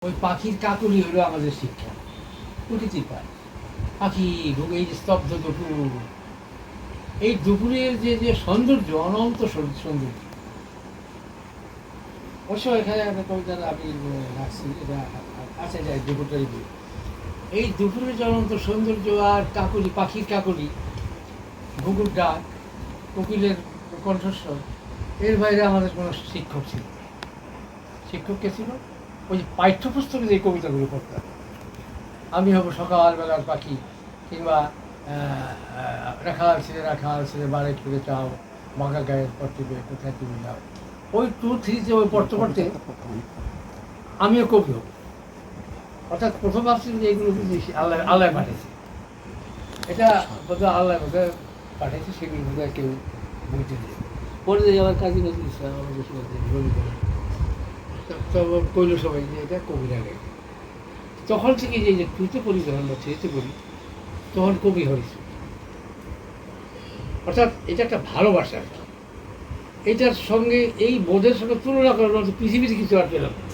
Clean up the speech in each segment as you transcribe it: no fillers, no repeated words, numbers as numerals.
ওই পাখির কাকলি হলো আমাদের শিক্ষা। প্রকৃতির পাখি পাখি এই যে স্তব্ধ দুপুর, এই দুপুরের যে যে সৌন্দর্য, অনন্ত সৌন্দর্য। অবশ্য এখানে একটা কবিতা আমি রাখছি, এটা আছে যায় দুপুরটাই বই। এই দুপুরের যে অনন্ত সৌন্দর্য আর কাকলি, পাখির কাকলি, ঘুঘুর ডাক, কোকিলের কণ্ঠস্বর, এর বাইরে আমাদের কোনো শিক্ষক ছিল। শিক্ষক কে ছিল? ওই যে পাঠ্যপুস্তকে যে কবিতাগুলো পড়তাম, আমি হব সকালবেলার পাখি, কিংবা রাখাল ছেলে বাড়ি ফিরে চাও, বাঁকা গায়ের পড়তে কোথায় তুমি যাও। ওই 2-3 ওই পড়তে পড়তে আমিও কবি হব। অর্থাৎ প্রথম ভাবছি যে এগুলো আল্লাহ আল্লাহ পাঠিয়েছে, এটা বোধহয় আল্লাহ বোধহয় পাঠিয়েছে, সেগুলো বোধহয় কেউ বুঝতে দিয়ে পড়ে দিয়ে আমার কাজী নজরুল ইসলাম আমাদের রবি করে তো কইল সবাই যে এটা কবিরা লেখে। তখন থেকে যে টুতে পড়ি, যখন বা থ্রিতে পড়ি, তখন কবি হয়েছে। অর্থাৎ এটা একটা ভালোবাসা আর কি। এটার সঙ্গে এই বোধের সঙ্গে তুলনা করার মতো পৃথিবীতে কিছু আর পেলাম না।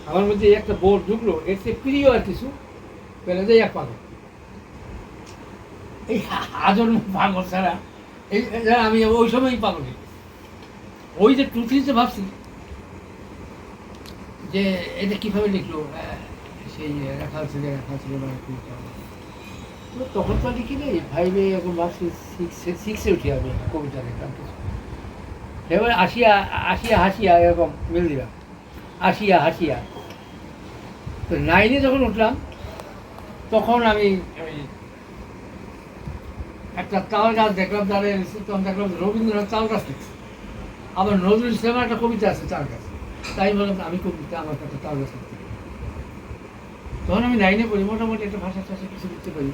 আমার মধ্যে একটা বোধ ঢুকলো, এর থেকে প্রিয় আর কিছু পেলে যায় এক পাগল। এই আজন্ম পাগল ছাড়া এই আমি ওই সময়ই পাগল। ওই যে 2-3 ভাবছি যে এটা কীভাবে লিখলো, সেই রাখাল ছেলে তো তখন তো লিখি নেই, 5-এ এখন ভাবছি 6-এ উঠি আমি কবিতা লিখলাম কিছু। এবার আসিয়া হাসিয়া এরকম মিল দিলাম, হাসিয়া। তো 9-এ যখন উঠলাম, তখন আমি একটা তাল গাছ দেখলাম, দাঁড়িয়ে তখন দেখলাম রবীন্দ্রনাথ তাল গাছ লিখছে। আবার নজরুল ইসলামের একটা কবিতা আছে তাল গাছ। তাই বললাম আমি কবিতা, আমার একটা তাল গাছ লিখতে। তখন আমি 9-এ পড়ি, মোটামুটি একটা ভাষা কিছু লিখতে পারি।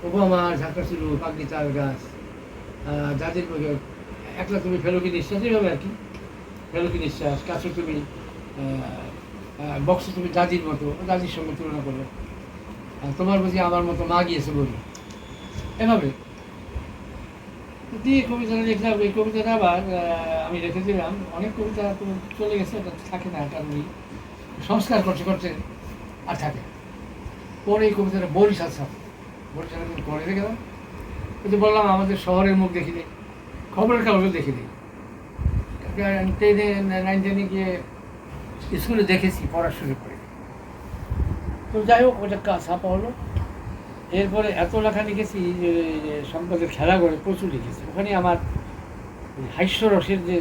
ওবামা, ঝাঁকা ছিল, পাগলি তাল গাছ, দাদির একলা তুমি ফেলকি নিঃশ্বাস, এইভাবে আর কি। ফেলকি নিঃশ্বাস, কাছে তুমি বক্সে তুমি দাদির মতো, দাদির সঙ্গে তুলনা করলো, তোমার বুঝি আমার মতো মা গিয়েছে বলি, এভাবে দিয়ে কবিতাটা লিখলাম। এই কবিতাটা আবার আমি রেখে দিলাম। অনেক কবিতা তো চলে গেছে, ওটা থাকে না, কারণ সংস্কার করতে আর থাকে। পরে এই কবিতাটা বরিশাল করে রেখে গেলাম। কিন্তু বললাম আমাদের শহরের মুখ দেখি নেই, খবরের কাগজে দেখি নেই। 10-এ 9-10-এ গিয়ে স্কুলে দেখেছি, পড়ার সুযোগ করে। তো যাই হোক, ওটা ছাপা হলো। এরপরে এত লেখা লিখেছি যে সম্পদের খেলা করে প্রচুর লিখেছি। ওখানে আমার হাস্যরসের যে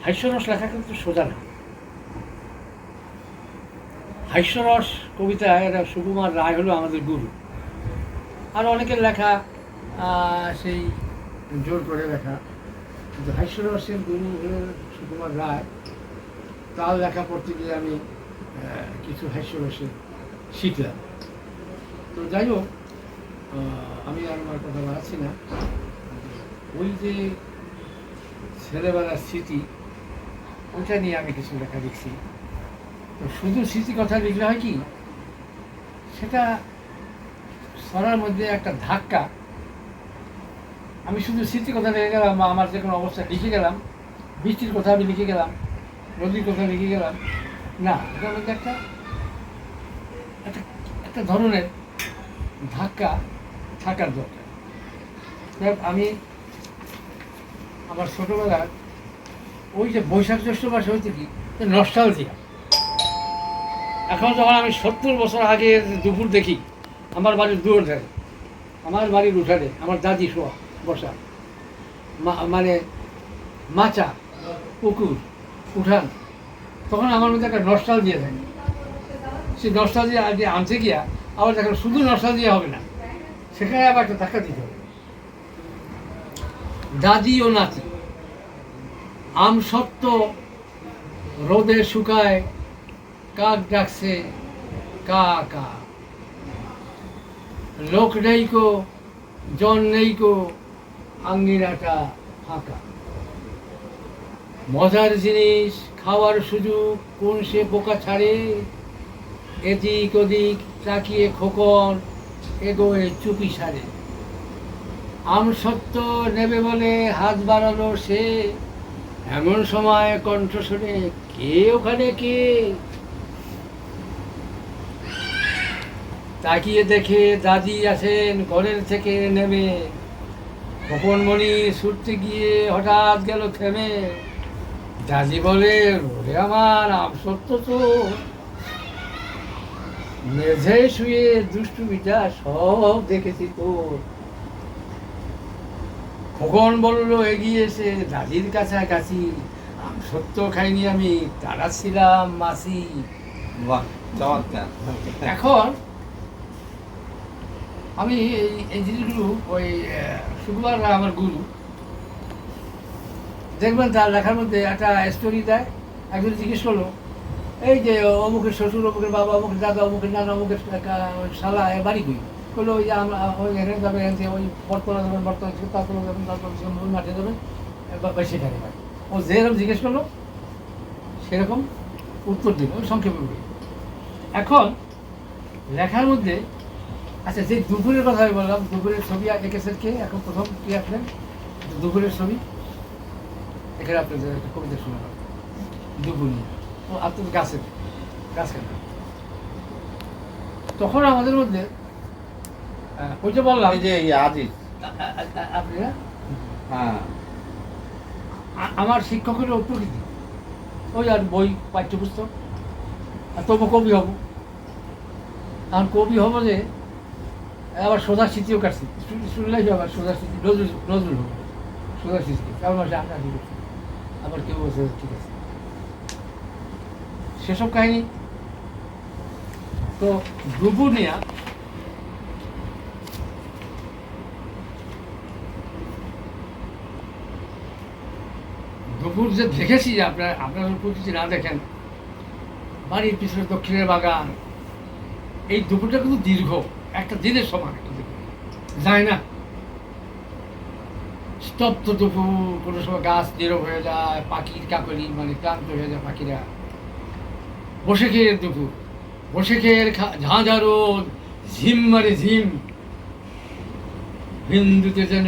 হাস্যরস লেখা কিন্তু সোজা না। হাস্যরস কবিতা এটা সুকুমার রায় হলো আমাদের গুরু। আর অনেকের লেখা সেই জোর করে লেখা, কিন্তু হাস্যরসের গুরু হলো সুকুমার রায়। তার লেখা পড়তে গিয়ে আমি কিছু হাস্যরসের শিখলাম। তো যাই হোক, আমি আর আমার কথা বাড়াচ্ছি না। ওই যে ছেলেবেলার স্মৃতি, ওইটা নিয়ে আমি কিছু লেখা লিখছি। তো শুধু স্মৃতি কথা লিখলে হয় কি, সেটা ছড়ার মধ্যে একটা ধাক্কা। আমি শুধু স্মৃতি কথা লিখে গেলাম, বা আমার যে কোনো অবস্থা লিখে গেলাম, বৃষ্টির কথা আমি লিখে গেলাম, নদীর কথা লিখে গেলাম, না, এটার মধ্যে একটা ধরনের ধাক্কা থাকার দরকার। আমি আমার ছোটোবেলার ওই যে বৈশাখ জ্যৈষ্ঠ মাসে হয়েছে কি নস্টালজিয়া। এখন যখন আমি 70 বছর আগে দুপুর দেখি, আমার বাড়ির দুয়ার ধারে, আমার বাড়ির উঠানে আমার দাদি শোয়া বসা, মানে মাচা, পুকুর, উঠান, তখন আমার মধ্যে একটা নস্টালজিয়া থাকে। সেই নস্টালজিয়া আনতে গিয়া আবার দেখেন শুধু নস্টালজিয়া হবে না, সেখানে আবার একটা ধাক্কা দিতে হবে। দাদি ও নাতি, আম সত্য রোদে শুকায়, কাক ডাকছে কা কা, লোক নেইকো জন নেইকো, আঙ্গিনাটা ফাঁকা, মজার জিনিস খাওয়ার সুযোগ কোন সে বোকা ছাড়ে, এদিক ওদিক তাকিয়ে খোকন এগোয় চুপি সারে, আম সত্য নেবে বলে হাত বাড়ালো সে, এমন সময় কণ্ঠ শুনে কে ওখানে কে, তাকিয়ে দেখে দাদি আসেন ঘরের থেকে নেমে, খোকনমণি ছুটতে গিয়ে হঠাৎ গেল থেমে। দাদি বলে, ওরে আমার আম সত্য তো, মেঝে শুয়ে দুষ্টুমিটা সব দেখেছি তোর। খোকন বলল এগিয়ে এসে দাদির কাছাকাছি, আম সত্য খাইনি আমি, তারা ছিলাম মাসি। বাহ, চমৎকার। এখন আমি এই জিনিসগুলো ওই শুক্রবার আমার গুরু দেখবেন তার লেখার মধ্যে একটা স্টোরি দেয়। একজন জিজ্ঞেস করলো, এই যে অমুকের শ্বশুর, অমুকের বাবা, অমুকের দাদা, অমুকের নানা, অমুকের শালা বাড়ি কই? বললো ওই যে আমরা ওই এখানে যাবে, এখান থেকে ওই বর্তমানে যাবেন, বর্তমানে তারপরে যাবেন, তারপরে ওই মাঠে যাবেন, বা সেখানে বাড়ি। ও যেরকম জিজ্ঞেস করলো সেরকম উত্তর দিল, ওই সংক্ষেপে বলি। এখন লেখার মধ্যে আচ্ছা, যে দুপুরের কথা আমি বললাম, দুপুরের ছবি এঁকেছেন কে? এখন প্রথম কি আঁকলেন? দুপুরের ছবি। এখানে আপনাদের একটা কবিতা শোনা হবে, দুপুর নিয়ে। ও আপনাদের গাছের গাছ কেন? তখন আমাদের মধ্যে ওইটা বললাম এই যে আজিজ, আপনারা, হ্যাঁ, আমার শিক্ষক হলো প্রকৃতি, ওই আর বই পাঠ্যপুস্তক, আর তবু কবি হব। এখন কবি হব যে আবার সোজা স্মৃতিও কাটছি, শুনলেই আবার সোজা স্মৃতি, নজরুল নজরুল হবো, সোজা স্মৃতি। কারণ মাসে আমরা কি করছি, আবার কেউ বলছে ঠিক আছে, সেসব কাহিনী। তো দুপুর নিয়ে দুপুর যে দেখেছি, আপনারা প্রকৃতি না দেখেন, বাড়ির পিছনে দক্ষিণের বাগান, এই দুপুরটা কিন্তু দীর্ঘ, একটা দিনের সমান একটা দুপুর যায় না। স্তব্ধ দুপুর, কোনো সময় গাছ নীরব হয়ে যায়, পাখির কাকলি মানে ক্লান্ত হয়ে যায় পাখিরা। বসে খেয়ে দুপুর, বসে খেয়ে ঝাঁঝা রোদ, ঝিম মারে ঝিম, বিন্দুতে যেন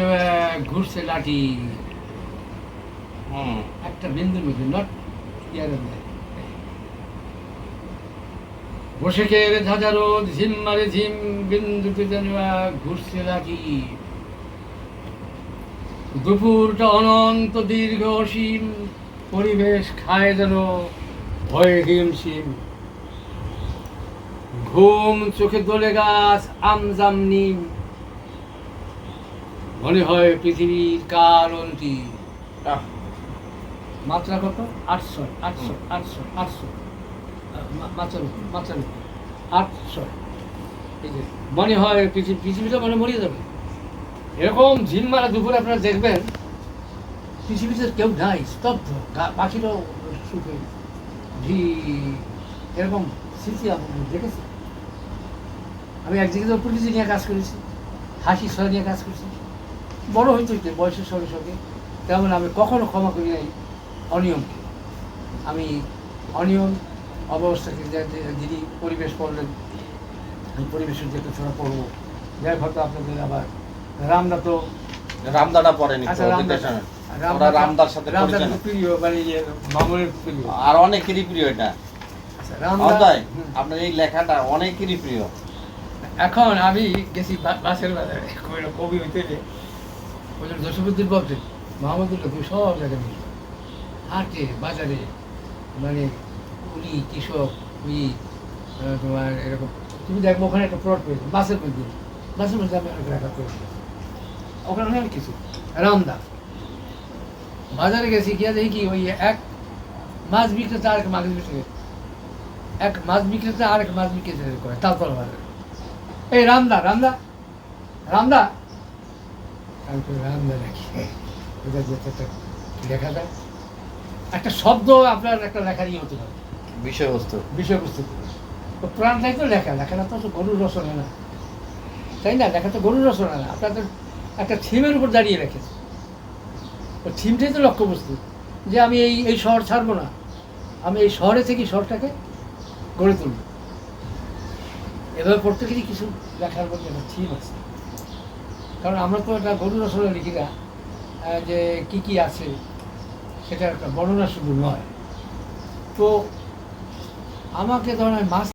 এক ঘুরছে লাঠি, একটা বিন্দুর মধ্যে, নট ইয়ার। বসে খেয়ে ঝাঁঝা রোদ, ঝিম মারে ঝিম, বিন্দুতে যেন এক ঘুরছে লাঠি। দুপুরটা অনন্ত দীর্ঘ অসীম, পরিবেশ খায় যেন ভয়ে হিমশিম। ঘুম চোখে দোলে গাছ, আমজাম নিম, মনে হয় পৃথিবীর কাল অন্তিম। মাত্রা কত? 800 800 800 800 মাত্রা 800। এই যে মনে হয় পৃথিবীটা মানে মরিয়ে যাবে, এরকম ঝিম মারা দুপুরে আপনারা দেখবেন পৃথিবীতে কেউ নাই, স্তব্ধ, পাখিরাও শুকে এরকম স্মৃতি আমি দেখেছি। আমি একদিকে তো প্রকৃতি নিয়ে কাজ করেছি, হাসি ছড়া নিয়ে কাজ করছি, বড় হইতে হইতে বয়সের সঙ্গে সঙ্গে। তেমন আমি কখনো ক্ষমা করি নাই অনিয়মকে। আমি অনিয়ম অব্যবস্থাকে যিনি পরিবেশ পড়লেন, আমি পরিবেশের যে একটা ছড়া পড়বো, যাই হয়তো আপনাদের আবার রামদা তো রামদাটা পড়েনি, আচ্ছা, রামদার সাথে প্রিয়, মানে মামুনের প্রিয়, আর অনেকেরই প্রিয় এটা। আচ্ছা, আপনার এই লেখাটা অনেকেরই প্রিয়। এখন আমি গেছি বাসের বাজারে, কবি হইতে ওই জন্য জসীমউদ্দিন বলতে মোহাম্মদুল্লাহ তুমি সব জায়গায় মিলবে, হাটে বাজারে, মানে কুলি কৃষক তোমার এরকম তুমি দেখবো ওখানে একটা প্লট পেয়েছো বাসের মধ্যে আমি অনেক রেখা করে ওখানে অনেক কিছু। রামদা বাজারে গেছি গিয়ে দেখি কি ওই এক মাছ বিক্রেতা আরেক মাছ বিক্রেতা, এক মাছ বিক্রেতা আরেক মাছ বিক্রেতা করে তালতলা বাজারে। এই রামদা রামদা রামদা, আমি তো রামদা নাকি ওটা যে একটা লেখা যায়, একটা শব্দ আপনার একটা লেখারই হতে পারে, বিষয়বস্তু তো প্রাণটাই তো লেখাটা তো গরুর রচনা না, তাই না? লেখা তো গরুর রচনা না, আপনাদের একটা থিমের উপর দাঁড়িয়ে রেখেছে। ওই থিমটাই তো লক্ষ্যবস্তু, যে আমি এই শহর ছাড়বো না, আমি এই শহরে থেকে শহরটাকে গড়ে তুলব। এভাবে প্রত্যেকেরই কিছু লেখার মধ্যে একটা থিম আছে, কারণ আমরা তো একটা গরুর রচনা লিখি না যে কি কি আছে সেটা একটা বর্ণনা শুধু নয়। তো আমাকে ধরেন মাছ